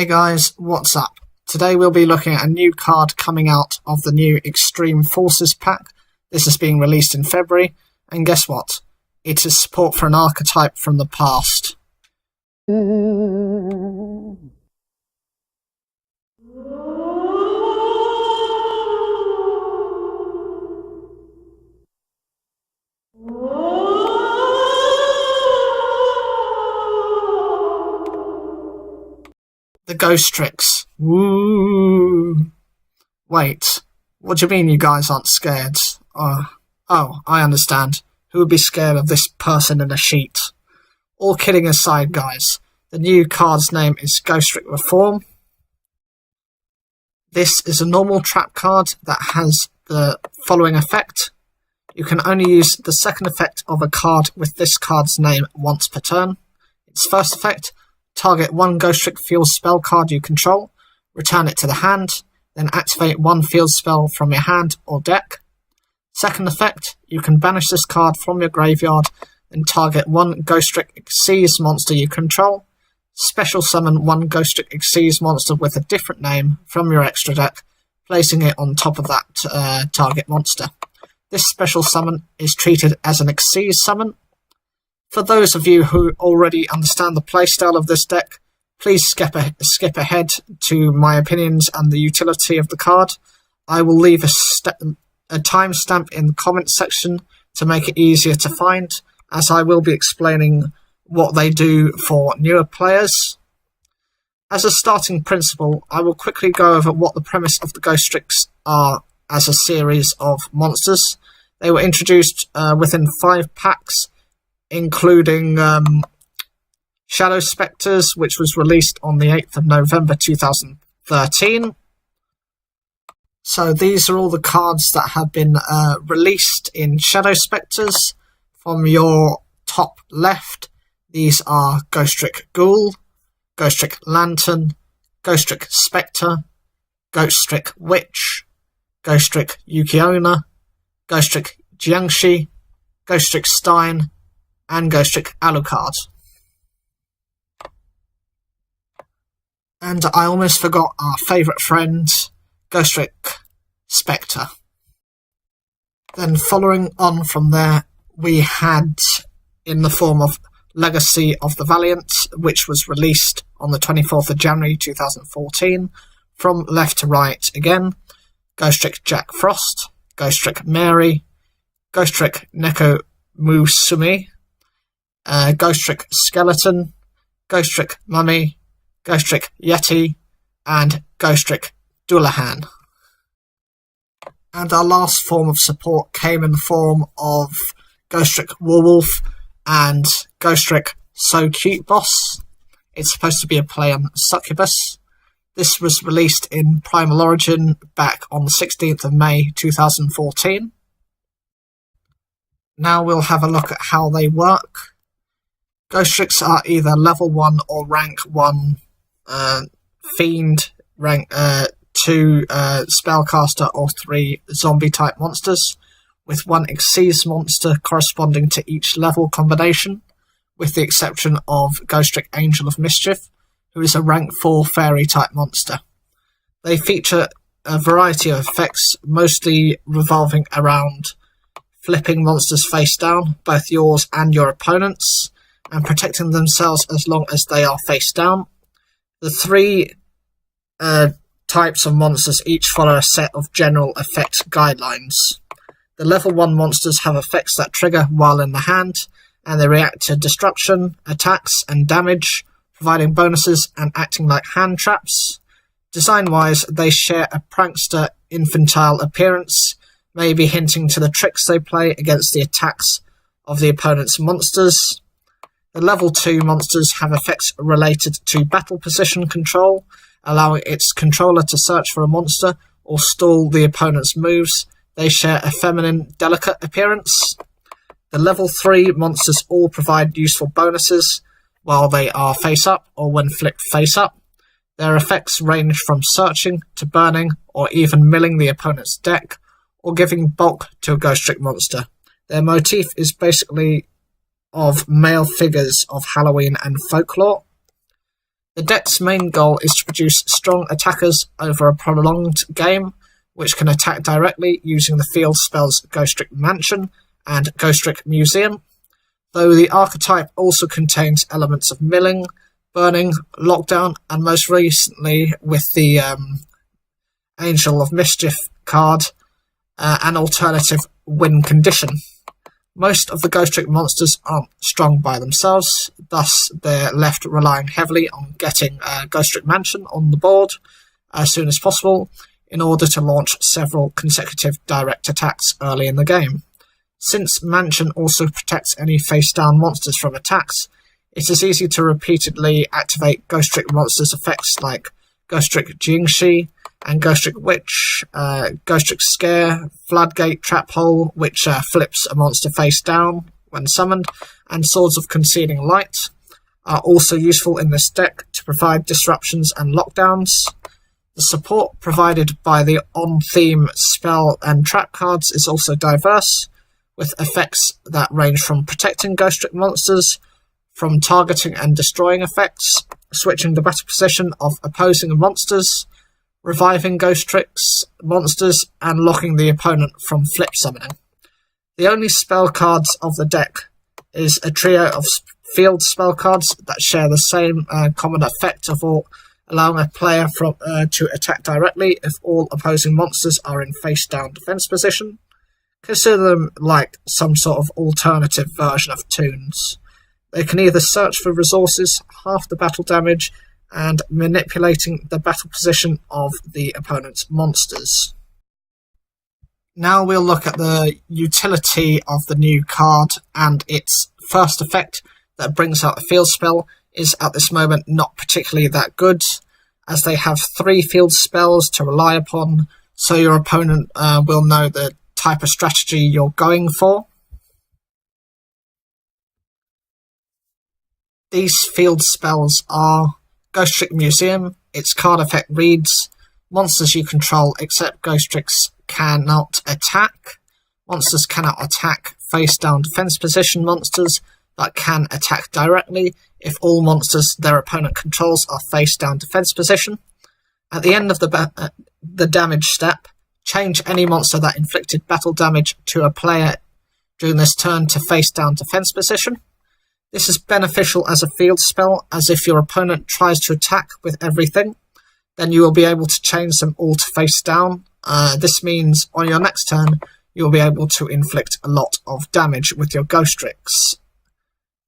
Hey guys, what's up? Today we'll be looking at a new card coming out of the new Extreme Forces pack. This is being released in February, and guess what? It is support for an archetype from the past. The Ghostrick's. Woo! Wait, what do you mean you guys aren't scared? Oh, I understand. Who would be scared of this person in a sheet? All kidding aside, guys, the new card's name is Ghostrick Reform. This is a normal trap card that has the following effect. You can only use the second effect of a card with this card's name once per turn. Its first effect: target one Ghostrick field spell card you control, return it to the hand, then activate one field spell from your hand or deck. Second effect: you can banish this card from your graveyard and target one Ghostrick'S monster you control. Special summon one Ghostrick'S monster with a different name from your extra deck, placing it on top of that target monster. This special summon is treated as an Xyz summon. For those of you who already understand the playstyle of this deck, please skip ahead to my opinions and the utility of the card. I will leave a timestamp in the comments section to make it easier to find, as I will be explaining what they do for newer players. As a starting principle, I will quickly go over what the premise of the Ghostrick's are as a series of monsters. They were introduced within 5 packs, including Shadow Spectres, which was released on the 8th of November 2013. So these are all the cards that have been released in Shadow Spectres. From your top left, these are Ghostrick Ghoul, Ghostrick Lantern, Ghostrick Spectre, Ghostrick Witch, Ghostrick Yukiona, Ghostrick Jiangshi, Ghostrick Stein, and Ghostrick Alucard. And I almost forgot our favourite friend, Ghostrick Spectre. Then following on from there, we had in the form of Legacy of the Valiant, which was released on the 24th of January 2014. From left to right again, Ghostrick Jack Frost, Ghostrick Mary, Ghostrick Neko Musumi, Ghostrick Skeleton, Ghostrick Mummy, Ghostrick Yeti, and Ghostrick Dullahan. And our last form of support came in the form of Ghostrick Werewolf and Ghostrick So Cute Boss. It's supposed to be a play on Succubus. This was released in Primal Origin back on the 16th of May 2014. Now we'll have a look at how they work. Ghostricks are either level 1 or rank 1 Fiend, rank 2 Spellcaster, or 3 Zombie type monsters, with 1 Xyz monster corresponding to each level combination, with the exception of Ghostrick Angel of Mischief, who is a rank 4 fairy type monster. They feature a variety of effects, mostly revolving around flipping monsters face down, both yours and your opponent's, and protecting themselves as long as they are face down. The 3 types of monsters each follow a set of general effect guidelines. The level 1 monsters have effects that trigger while in the hand, and they react to destruction, attacks, and damage, providing bonuses and acting like hand traps. Design-wise, they share a prankster infantile appearance, maybe hinting to the tricks they play against the attacks of the opponent's monsters. The level 2 monsters have effects related to battle position control, allowing its controller to search for a monster or stall the opponent's moves. They share a feminine, delicate appearance. The level 3 monsters all provide useful bonuses while they are face up or when flipped face up. Their effects range from searching to burning, or even milling the opponent's deck, or giving bulk to a Ghostrick monster. Their motif is basically of male figures of Halloween and folklore. The deck's main goal is to produce strong attackers over a prolonged game, which can attack directly using the field spells Ghostrick Mansion and Ghostrick Museum, though the archetype also contains elements of milling, burning, lockdown, and most recently with the Angel of Mischief card, an alternative win condition. Most of the Ghostrick monsters aren't strong by themselves, thus they're left relying heavily on getting Ghostrick Mansion on the board as soon as possible in order to launch several consecutive direct attacks early in the game. Since Mansion also protects any face-down monsters from attacks, it is easy to repeatedly activate Ghostrick monsters' effects like Ghostrick Jingshi and Ghostrick Witch, Ghostrick Scare, Floodgate Trap Hole, which flips a monster face down when summoned, and Swords of Concealing Light are also useful in this deck to provide disruptions and lockdowns. The support provided by the on-theme spell and trap cards is also diverse, with effects that range from protecting Ghostrick monsters, from targeting and destroying effects, switching the battle position of opposing monsters, reviving Ghostrick's monsters, and locking the opponent from flip summoning. The only spell cards of the deck is a trio of field spell cards that share the same common effect of all, allowing a player to attack directly if all opposing monsters are in face-down defense position. Consider them like some sort of alternative version of Toons. They can either search for resources, half the battle damage, and manipulating the battle position of the opponent's monsters. Now we'll look at the utility of the new card, and its first effect that brings out a field spell is at this moment not particularly that good, as they have 3 field spells to rely upon, so your opponent will know the type of strategy you're going for. These field spells are Ghostrick Museum. Its card effect reads, monsters you control except Ghostrick's cannot attack. Monsters cannot attack face-down defense position monsters, but can attack directly if all monsters their opponent controls are face-down defense position. At the end of the damage step, change any monster that inflicted battle damage to a player during this turn to face-down defense position. This is beneficial as a field spell, as if your opponent tries to attack with everything, then you will be able to change them all to face down. This means on your next turn, you'll be able to inflict a lot of damage with your Ghostricks.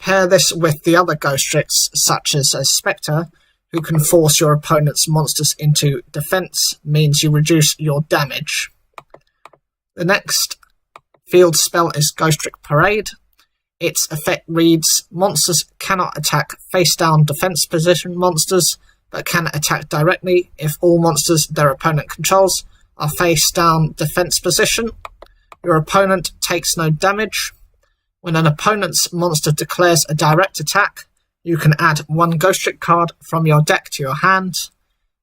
Pair this with the other Ghostricks, such as a Spectre, who can force your opponent's monsters into defense, means you reduce your damage. The next field spell is Ghostrick Parade. Its effect reads, monsters cannot attack face-down defense position monsters, but can attack directly if all monsters their opponent controls are face-down defense position. Your opponent takes no damage. When an opponent's monster declares a direct attack, you can add 1 Ghostrick card from your deck to your hand.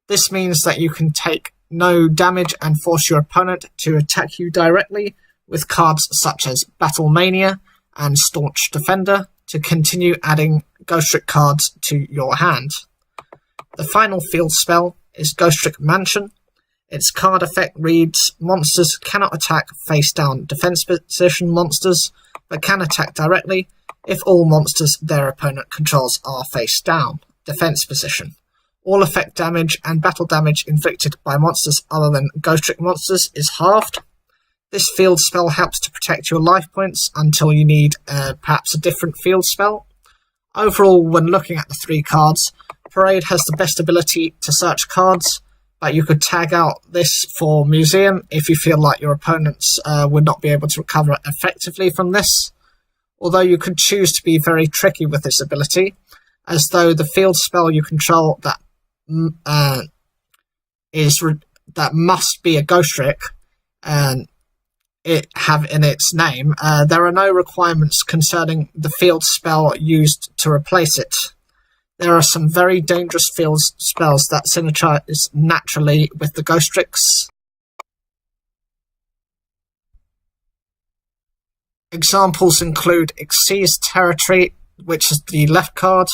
This means that you can take no damage and force your opponent to attack you directly with cards such as Battle Mania and Staunch Defender to continue adding Ghostrick cards to your hand. The final field spell is Ghostrick Mansion. Its card effect reads, monsters cannot attack face-down defense position monsters, but can attack directly if all monsters their opponent controls are face-down defense position. All effect damage and battle damage inflicted by monsters other than Ghostrick monsters is halved. This field spell helps to protect your life points until you need perhaps a different field spell. Overall, when looking at the 3 cards, Parade has the best ability to search cards, but you could tag out this for Museum if you feel like your opponents would not be able to recover effectively from this. Although you could choose to be very tricky with this ability, as though the field spell you control that must be a Ghostrick and it have in its name, there are no requirements concerning the field spell used to replace it. There are some very dangerous field spells that synergize naturally with the Ghostricks. Examples include Xyz's Territory, which is the left card.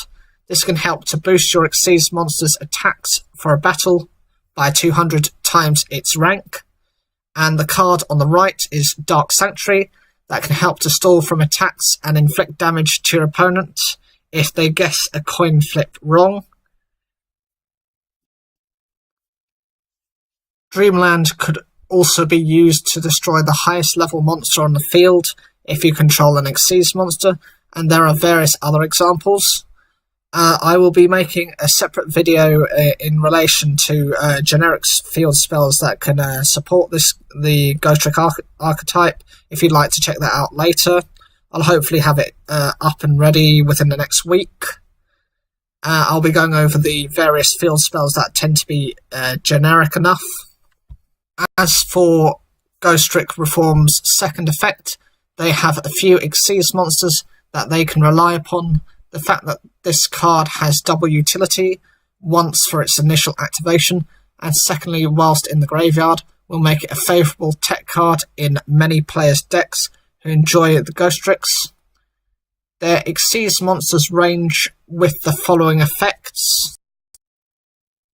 This can help to boost your Xyz monster's attacks for a battle by 200 times its rank. And the card on the right is Dark Sanctuary, that can help to stall from attacks and inflict damage to your opponent if they guess a coin flip wrong. Dreamland could also be used to destroy the highest level monster on the field if you control an Xyz monster, and there are various other examples. I will be making a separate video in relation to generic field spells that can support the Ghostrick archetype, if you'd like to check that out later. I'll hopefully have it up and ready within the next week. I'll be going over the various field spells that tend to be generic enough. As for Ghostrick Reform's second effect, they have a few Xyz monsters that they can rely upon. The fact that this card has double utility, once for its initial activation, and secondly whilst in the graveyard, will make it a favourable tech card in many players' decks who enjoy the Ghostricks. Their Xyz monsters range with the following effects.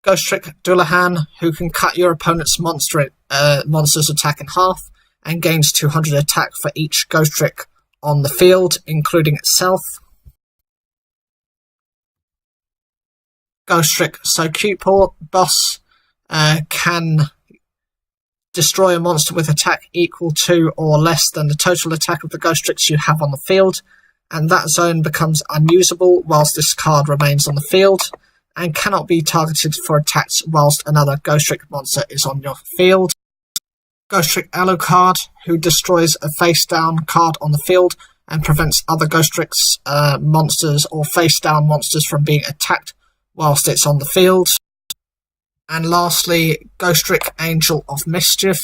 Ghostrick Dullahan, who can cut your opponent's monster's attack in half, and gains 200 attack for each Ghostrick on the field, including itself. Ghostrick Sokupor boss can destroy a monster with attack equal to or less than the total attack of the Ghostricks you have on the field, and that zone becomes unusable whilst this card remains on the field, and cannot be targeted for attacks whilst another Ghostrick monster is on your field. Ghostrick Alucard, who destroys a face-down card on the field and prevents other Ghostrick's monsters or face-down monsters from being attacked whilst it's on the field. And lastly, Ghostrick Angel of Mischief,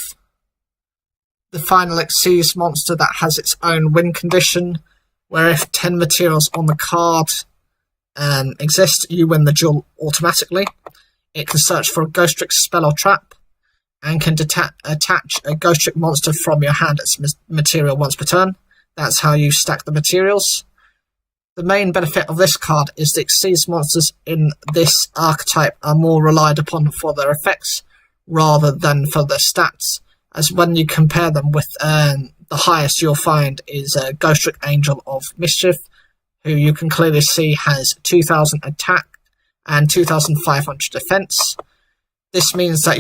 the final Xyz monster that has its own win condition, where if 10 materials on the card exist, you win the duel automatically. It can search for a Ghostrick spell or trap, and can attach a Ghostrick monster from your hand as material once per turn. That's how you stack the materials. The main benefit of this card is that Xyz monsters in this archetype are more relied upon for their effects rather than for their stats, as when you compare them with the highest you'll find is Ghostrick Angel of Mischief, who you can clearly see has 2000 attack and 2500 defense. This means that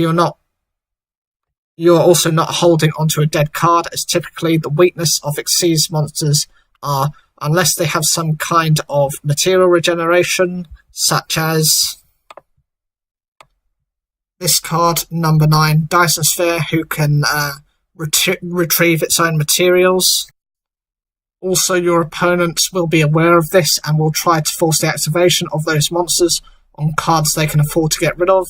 you're also not holding onto a dead card, as typically the weakness of Xyz monsters are, unless they have some kind of material regeneration, such as this card, number 9, Dyson Sphere, who can retrieve its own materials. Also, your opponents will be aware of this and will try to force the activation of those monsters on cards they can afford to get rid of.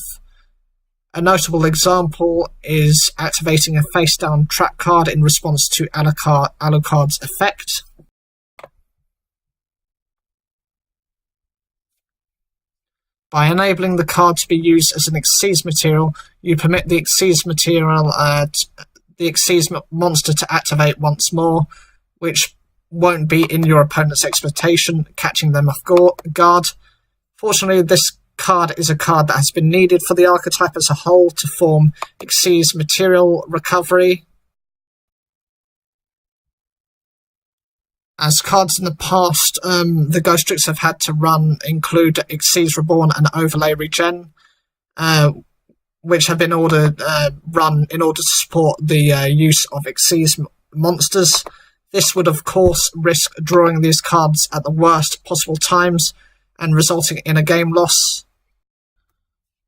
A notable example is activating a face-down trap card in response to Alucard's effect. By enabling the card to be used as an Xyz material, you permit the Xyz monster to activate once more, which won't be in your opponent's expectation, catching them off guard. Fortunately, this card is a card that has been needed for the archetype as a whole to form Xyz material recovery. As cards in the past the Ghostricks have had to run include Xyz Reborn and Overlay Regen, which have been run in order to support the use of Xyz monsters. This would of course risk drawing these cards at the worst possible times and resulting in a game loss.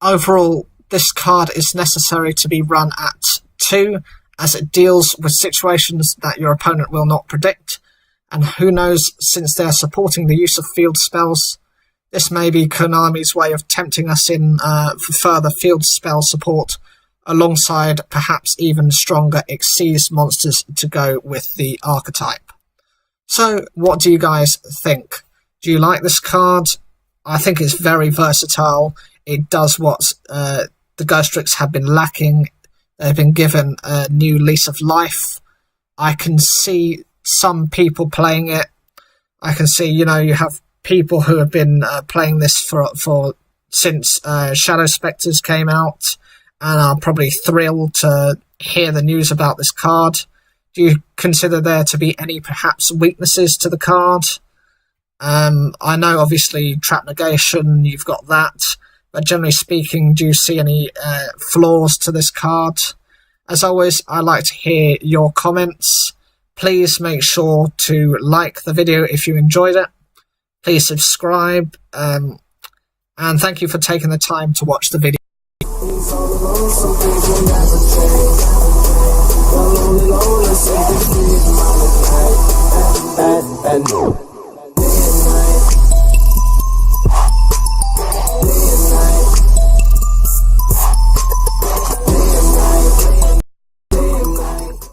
Overall, this card is necessary to be run at 2, as it deals with situations that your opponent will not predict, and who knows, since they are supporting the use of field spells, this may be Konami's way of tempting us in for further field spell support, alongside perhaps even stronger Xyz monsters to go with the archetype. So, what do you guys think? Do you like this card? I think it's very versatile. It does what the Ghostricks have been lacking. They've been given a new lease of life. I can see some people playing it. I can see, you have people who have been playing this for since Shadow Spectres came out, and are probably thrilled to hear the news about this card. Do you consider there to be any perhaps weaknesses to the card? I know obviously trap negation, you've got that, but generally speaking, do you see any flaws to this card? As always, I like to hear your comments. Please make sure to like the video if you enjoyed it. Please subscribe, and thank you for taking the time to watch the video.